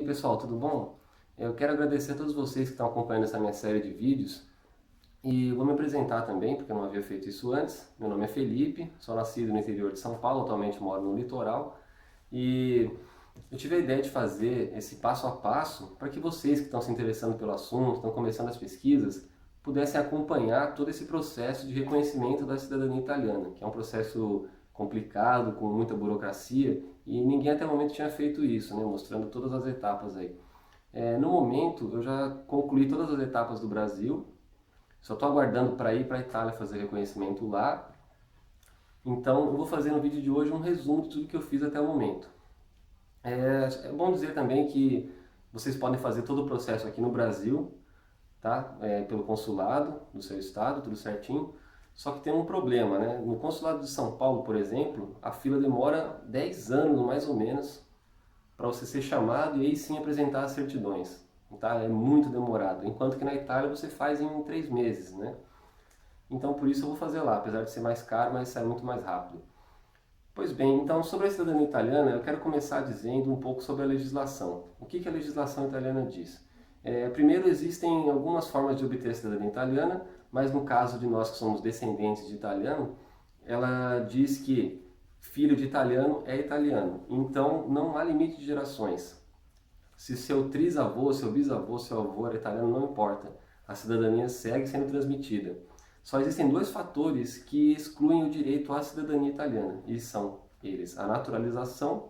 pessoal, tudo bom? Eu quero agradecer a todos vocês que estão acompanhando essa minha série de vídeos e vou me apresentar também, porque eu não havia feito isso antes. Meu nome é Felipe, sou nascido no interior de São Paulo, atualmente moro no litoral e eu tive a ideia de fazer esse passo a passo para que vocês que estão se interessando pelo assunto, estão começando as pesquisas, pudessem acompanhar todo esse processo de reconhecimento da cidadania italiana, que é um processo complicado, com muita burocracia, e ninguém até o momento tinha feito isso, né, mostrando todas as etapas aí. No momento, eu já concluí todas as etapas do Brasil, só estou aguardando para ir para a Itália fazer reconhecimento lá. Então, eu vou fazer no vídeo de hoje um resumo de tudo que eu fiz até o momento. É bom dizer também que vocês podem fazer todo o processo aqui no Brasil, tá? Pelo consulado do seu estado, tudo certinho. Só que tem um problema, né? No consulado de São Paulo, por exemplo, a fila demora 10 anos mais ou menos para você ser chamado e aí sim apresentar as certidões. Tá? É muito demorado, enquanto que na Itália você faz em 3 meses, né? Então por isso eu vou fazer lá, apesar de ser mais caro, mas sai muito mais rápido. Pois bem, então sobre a cidadania italiana, eu quero começar dizendo um pouco sobre a legislação. O que a legislação italiana diz? Primeiro, existem algumas formas de obter a cidadania italiana, mas no caso de nós que somos descendentes de italiano, ela diz que filho de italiano é italiano, então não há limite de gerações. Se seu trisavô, seu bisavô, seu avô era italiano, não importa, a cidadania segue sendo transmitida. Só existem dois fatores que excluem o direito à cidadania italiana, e são eles: a naturalização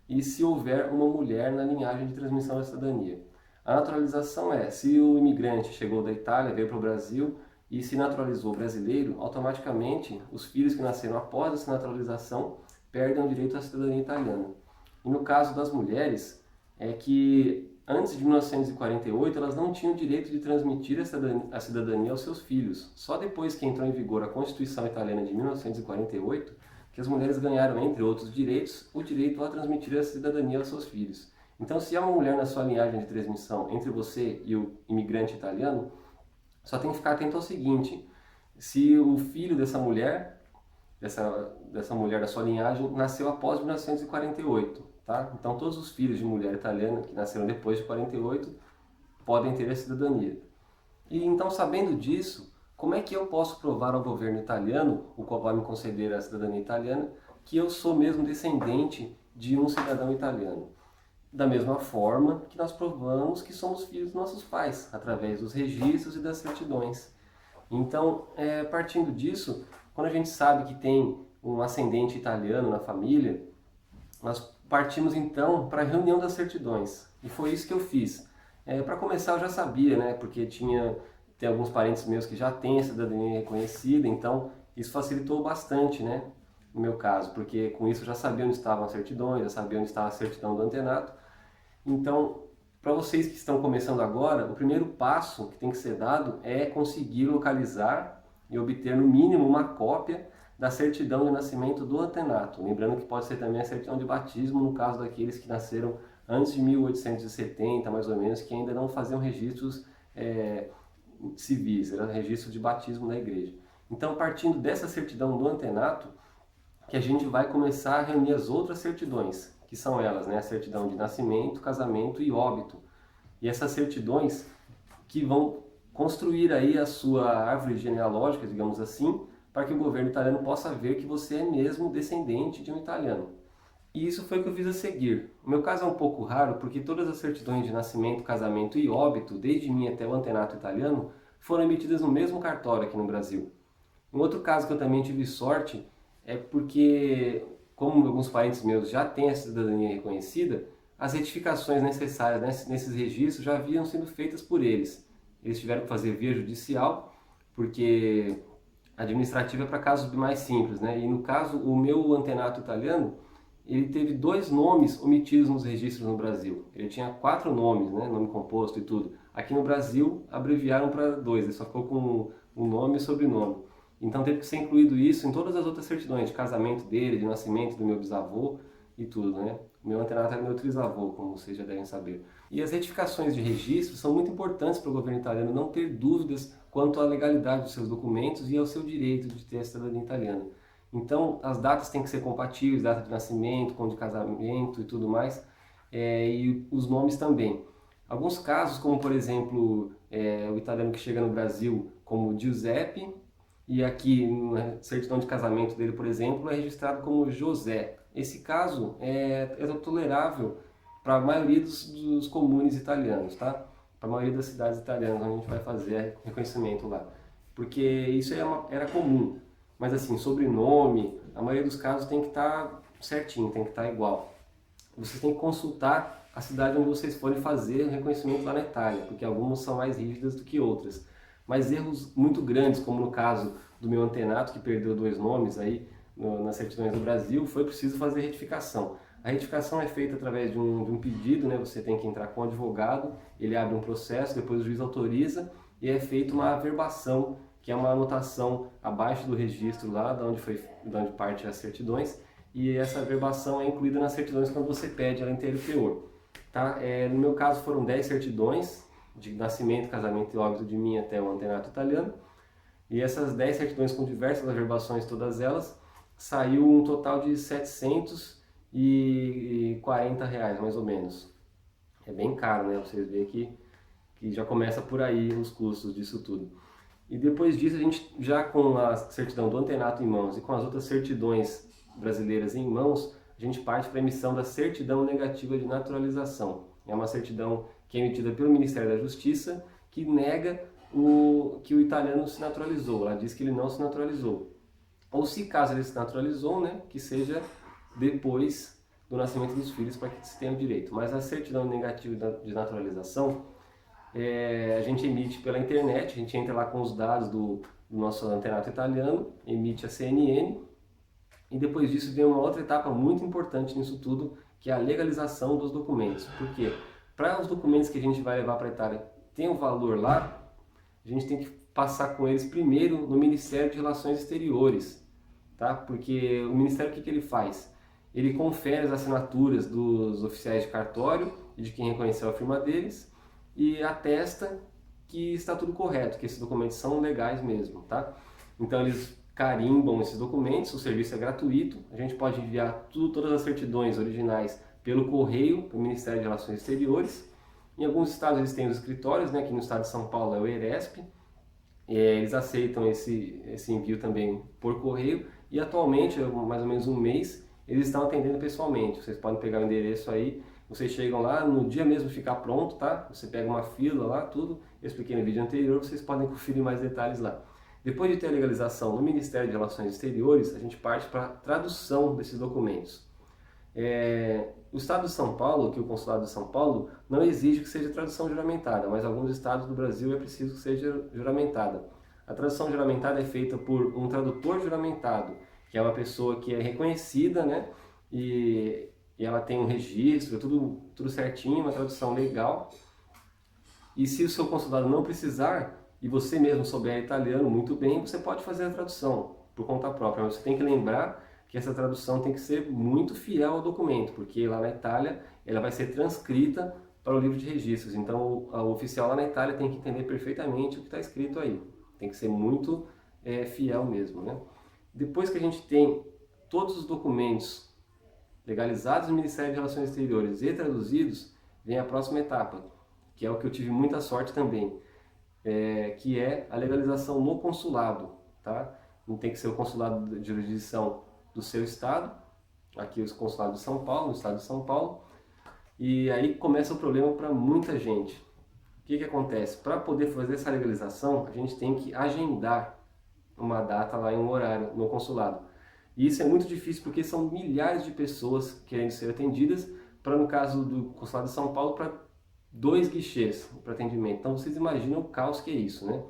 e se houver uma mulher na linhagem de transmissão da cidadania. A naturalização é se o imigrante chegou da Itália, veio para o Brasil e se naturalizou brasileiro, automaticamente os filhos que nasceram após essa naturalização perdem o direito à cidadania italiana. E no caso das mulheres, é que antes de 1948 elas não tinham o direito de transmitir a cidadania aos seus filhos. Só depois que entrou em vigor a Constituição Italiana de 1948 que as mulheres ganharam, entre outros direitos, o direito a transmitir a cidadania aos seus filhos. Então, se há uma mulher na sua linhagem de transmissão entre você e o imigrante italiano, só tem que ficar atento ao seguinte: se o filho dessa mulher da sua linhagem, nasceu após 1948, tá? Então, todos os filhos de mulher italiana que nasceram depois de 48 podem ter a cidadania. E então, sabendo disso, como é que eu posso provar ao governo italiano, o qual vai me conceder a cidadania italiana, que eu sou mesmo descendente de um cidadão italiano? Da mesma forma que nós provamos que somos filhos dos nossos pais, através dos registros e das certidões. Então, partindo disso, quando a gente sabe que tem um ascendente italiano na família, nós partimos então para a reunião das certidões. E foi isso que eu fiz. Para começar, eu já sabia, né? Porque tem alguns parentes meus que já têm a cidadania reconhecida, então isso facilitou bastante, né? No meu caso, porque com isso eu já sabia onde estavam as certidões, já sabia onde estava a certidão do antenato. Então, para vocês que estão começando agora, o primeiro passo que tem que ser dado é conseguir localizar e obter no mínimo uma cópia da certidão de nascimento do antenato. Lembrando que pode ser também a certidão de batismo no caso daqueles que nasceram antes de 1870, mais ou menos, que ainda não faziam registros civis, era registro de batismo na igreja. Então, partindo dessa certidão do antenato, que a gente vai começar a reunir as outras certidões, que são elas, né, a certidão de nascimento, casamento e óbito. E essas certidões que vão construir aí a sua árvore genealógica, digamos assim, para que o governo italiano possa ver que você é mesmo descendente de um italiano. E isso foi o que eu fiz a seguir. O meu caso é um pouco raro porque todas as certidões de nascimento, casamento e óbito, desde mim até o antenato italiano, foram emitidas no mesmo cartório aqui no Brasil. Um outro caso que eu também tive sorte é porque, como alguns parentes meus já têm a cidadania reconhecida, as retificações necessárias nesses registros já haviam sido feitas por eles. Eles tiveram que fazer via judicial, porque administrativa é para casos mais simples, né? E no caso, o meu antenato italiano, ele teve 2 nomes omitidos nos registros no Brasil. Ele tinha 4 nomes, né? Nome composto e tudo. Aqui no Brasil, abreviaram para 2, ele só ficou com o nome e sobrenome. Então teve que ser incluído isso em todas as outras certidões, de casamento dele, de nascimento do meu bisavô e tudo, né? O meu antenato era meu trisavô, como vocês já devem saber. E as retificações de registro são muito importantes para o governo italiano não ter dúvidas quanto à legalidade dos seus documentos e ao seu direito de ter a cidadania italiana. Então as datas têm que ser compatíveis, data de nascimento, com de casamento e tudo mais. e os nomes também. Alguns casos, como por exemplo, o italiano que chega no Brasil como Giuseppe, e aqui na certidão de casamento dele, por exemplo, é registrado como José. Esse caso é tolerável para a maioria dos comunes italianos, tá? Para a maioria das cidades italianas onde a gente vai fazer reconhecimento lá. Porque isso era comum. Mas assim, sobrenome, a maioria dos casos tem que estar certinho, tem que estar igual. Vocês têm que consultar a cidade onde vocês forem fazer o reconhecimento lá na Itália, porque algumas são mais rígidas do que outras. Mas erros muito grandes, como no caso do meu antenato, que perdeu 2 nomes aí nas certidões do Brasil, foi preciso fazer retificação. A retificação é feita através de um pedido, né? Você tem que entrar com o advogado, ele abre um processo, depois o juiz autoriza e é feita uma averbação, que é uma anotação abaixo do registro lá, de onde parte as certidões, e essa averbação é incluída nas certidões quando você pede ela inteiro teor. Tá? No meu caso foram 10 certidões, de nascimento, casamento e óbito de mim até o antenato italiano, e essas 10 certidões com diversas averbações, todas elas, saiu um total de R$ 740, mais ou menos. É bem caro, né? Vocês veem que já começa por aí os custos disso tudo. E depois disso, a gente já com a certidão do antenato em mãos e com as outras certidões brasileiras em mãos, a gente parte para a emissão da certidão negativa de naturalização. É uma certidão que é emitida pelo Ministério da Justiça, que nega que o italiano se naturalizou. Ela diz que ele não se naturalizou. Ou se caso ele se naturalizou, né, que seja depois do nascimento dos filhos para que se tenha o direito. Mas a certidão negativa de naturalização, a gente emite pela internet, a gente entra lá com os dados do nosso antenato italiano, emite a CNN, e depois disso vem uma outra etapa muito importante nisso tudo, que é a legalização dos documentos. Por quê? Para os documentos que a gente vai levar para a Itália ter um valor lá, a gente tem que passar com eles primeiro no Ministério de Relações Exteriores, tá? Porque o Ministério, o que ele faz? Ele confere as assinaturas dos oficiais de cartório e de quem reconheceu a firma deles e atesta que está tudo correto, que esses documentos são legais mesmo, tá? Então eles carimbam esses documentos, o serviço é gratuito, a gente pode enviar todas as certidões originais pelo correio para o Ministério de Relações Exteriores. Em alguns estados eles têm os escritórios, né? Aqui no estado de São Paulo é o ERESP, eles aceitam esse envio também por correio e atualmente, mais ou menos um mês, eles estão atendendo pessoalmente. Vocês podem pegar o endereço aí, vocês chegam lá, no dia mesmo ficar pronto, tá? Você pega uma fila lá, tudo, eu expliquei no vídeo anterior, vocês podem conferir mais detalhes lá. Depois de ter a legalização no Ministério de Relações Exteriores, a gente parte para a tradução desses documentos. O Estado de São Paulo, que o Consulado de São Paulo, não exige que seja tradução juramentada, mas alguns estados do Brasil é preciso que seja juramentada. A tradução juramentada é feita por um tradutor juramentado, que é uma pessoa que é reconhecida, né? E ela tem um registro, tudo certinho, uma tradução legal. E se o seu consulado não precisar, e você mesmo souber italiano muito bem, você pode fazer a tradução por conta própria. Mas você tem que lembrar que essa tradução tem que ser muito fiel ao documento, porque lá na Itália ela vai ser transcrita para o livro de registros. Então o oficial lá na Itália tem que entender perfeitamente o que está escrito aí. Tem que ser muito fiel mesmo, né? Depois que a gente tem todos os documentos legalizados no Ministério de Relações Exteriores e traduzidos, vem a próxima etapa, que é o que eu tive muita sorte também, que é a legalização no consulado, tá? Não tem que ser o consulado de jurisdição do seu estado, aqui os consulados de São Paulo, no estado de São Paulo, e aí começa o problema para muita gente. O que acontece? Para poder fazer essa legalização, a gente tem que agendar uma data lá em um horário no consulado. E isso é muito difícil porque são milhares de pessoas querendo ser atendidas, para no caso do consulado de São Paulo, para 2 guichês para atendimento. Então vocês imaginam o caos que é isso, né?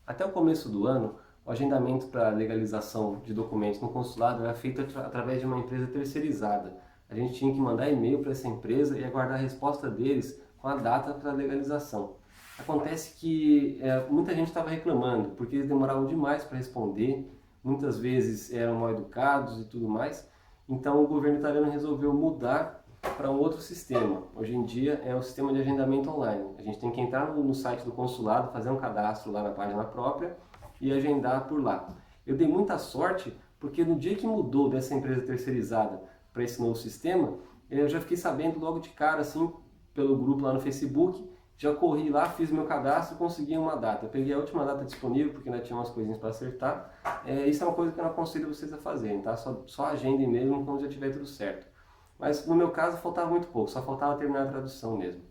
Até o começo do ano, o agendamento para legalização de documentos no consulado era feito através de uma empresa terceirizada. A gente tinha que mandar e-mail para essa empresa e aguardar a resposta deles com a data para legalização. Acontece que muita gente estava reclamando, porque eles demoravam demais para responder, muitas vezes eram mal educados e tudo mais. Então o governo italiano resolveu mudar para um outro sistema. Hoje em dia é o sistema de agendamento online. A gente tem que entrar no site do consulado, fazer um cadastro lá na página própria e agendar por lá. Eu dei muita sorte porque no dia que mudou dessa empresa terceirizada para esse novo sistema, eu já fiquei sabendo logo de cara, assim, pelo grupo lá no Facebook, já corri lá, fiz meu cadastro e consegui uma data. Eu peguei a última data disponível, porque ainda tinha umas coisinhas para acertar. Isso é uma coisa que eu não aconselho vocês a fazerem, tá? Só agendem mesmo quando já tiver tudo certo. Mas no meu caso faltava muito pouco, só faltava terminar a tradução mesmo.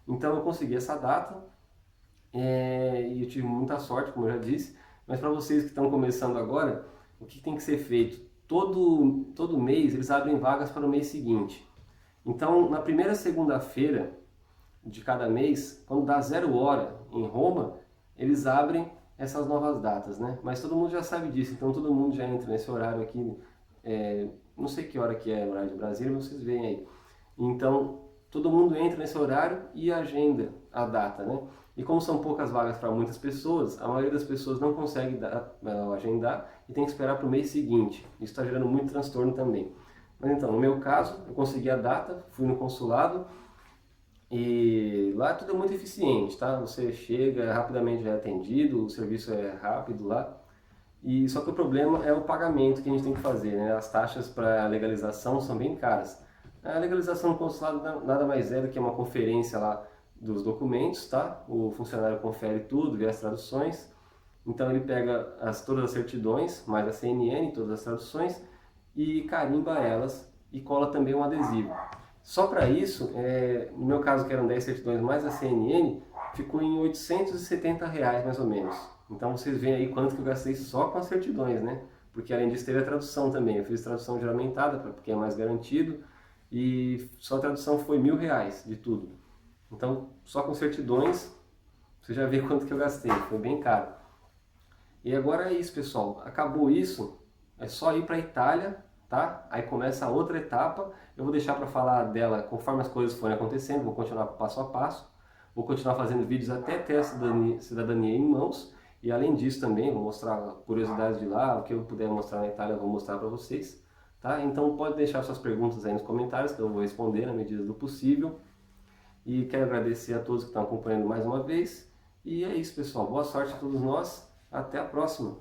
Então eu consegui essa data, e eu tive muita sorte, como eu já disse. Mas para vocês que estão começando agora, o que tem que ser feito? Todo mês eles abrem vagas para o mês seguinte. Então, na primeira segunda-feira de cada mês, quando dá 0 hora em Roma, eles abrem essas novas datas, né? Mas todo mundo já sabe disso, então todo mundo já entra nesse horário aqui, não sei que hora que é o horário de Brasília, vocês veem aí. Então, todo mundo entra nesse horário e agenda a data, né? E como são poucas vagas para muitas pessoas, a maioria das pessoas não consegue agendar e tem que esperar para o mês seguinte. Isso está gerando muito transtorno também. Mas então, no meu caso, eu consegui a data, fui no consulado e lá tudo é muito eficiente, tá? Você chega, rapidamente já é atendido, o serviço é rápido lá. E só que o problema é o pagamento que a gente tem que fazer, né? As taxas para legalização são bem caras. A legalização no consulado nada mais é do que uma conferência lá dos documentos, tá? O funcionário confere tudo, vê as traduções. Então ele pega todas as certidões, mais a CNN, todas as traduções, e carimba elas e cola também um adesivo. Só para isso, no meu caso que eram 10 certidões mais a CNN, ficou em R$ 870 mais ou menos. Então vocês veem aí quanto que eu gastei só com as certidões, né? Porque além disso teve a tradução também. Eu fiz tradução juramentada, porque é mais garantido, e só a tradução foi R$ 1.000 de tudo. Então, só com certidões, você já vê quanto que eu gastei, foi bem caro. E agora é isso, pessoal. Acabou isso, é só ir para a Itália, tá? Aí começa a outra etapa. Eu vou deixar para falar dela conforme as coisas forem acontecendo, vou continuar passo a passo. Vou continuar fazendo vídeos até ter a cidadania em mãos. E além disso também, vou mostrar curiosidades de lá, o que eu puder mostrar na Itália eu vou mostrar para vocês. Tá? Então pode deixar suas perguntas aí nos comentários que eu vou responder na medida do possível. E quero agradecer a todos que estão acompanhando mais uma vez. E é isso, pessoal. Boa sorte a todos nós. Até a próxima.